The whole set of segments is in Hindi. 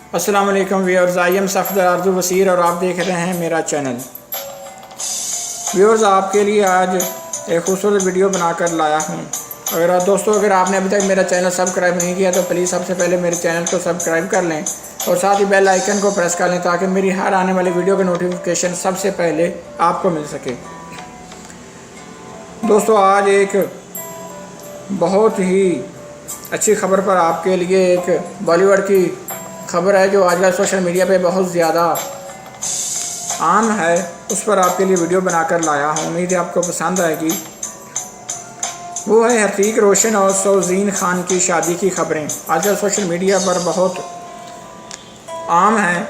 अस्सलाम वालेकुम व्यूअर्स, आई एम सफदर आरजू वसीर और आप देख रहे हैं मेरा चैनल। व्यूअर्स, आपके लिए आज एक खूबसूरत वीडियो बनाकर लाया हूँ। अगर आपने अभी तक मेरा चैनल सब्सक्राइब नहीं किया तो प्लीज़ सबसे पहले मेरे चैनल को सब्सक्राइब कर लें और साथ ही बेल आइकन को प्रेस कर लें ताकि मेरी हर आने वाली वीडियो का नोटिफिकेशन सबसे पहले आपको मिल सके। दोस्तों, आज एक बहुत ही अच्छी खबर पर आपके लिए एक बॉलीवुड की खबर है जो आजकल सोशल मीडिया पे बहुत ज़्यादा आम है, उस पर आपके लिए वीडियो बनाकर लाया हूँ। उम्मीद है आपको पसंद आएगी। वो है हृतिक रोशन और सोजीन खान की शादी की खबरें आजकल सोशल मीडिया पर बहुत आम हैं।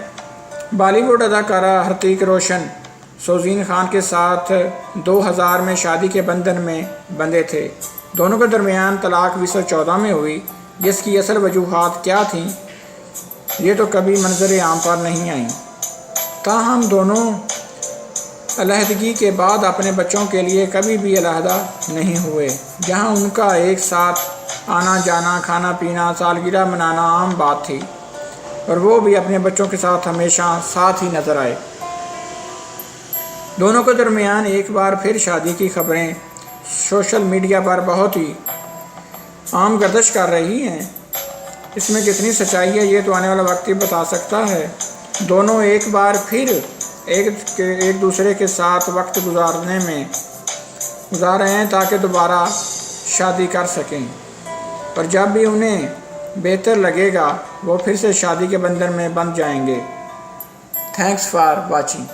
बॉलीवुड अदाकारा हृतिक रोशन सोजीन खान के साथ 2000 में शादी के बंधन में बंधे थे। दोनों के दरमियान तलाक 2014 में हुई, जिसकी असल वजूहात क्या थीं ये तो कभी मंजर आम पर नहीं आई। ताहम दोनों अलहदगी के बाद अपने बच्चों के लिए कभी भी अलहदा नहीं हुए। जहां उनका एक साथ आना जाना, खाना पीना, सालगिरह मनाना आम बात थी और वो भी अपने बच्चों के साथ हमेशा साथ ही नज़र आए। दोनों के दरमियान एक बार फिर शादी की खबरें सोशल मीडिया पर बहुत ही आम गर्दिश कर रही हैं। इसमें कितनी सच्चाई है ये तो आने वाला वक्त ही बता सकता है। दोनों एक बार फिर एक दूसरे के साथ वक्त गुजार रहे हैं ताकि दोबारा शादी कर सकें, और जब भी उन्हें बेहतर लगेगा वो फिर से शादी के बंधन में बंध जाएंगे। Thanks for watching.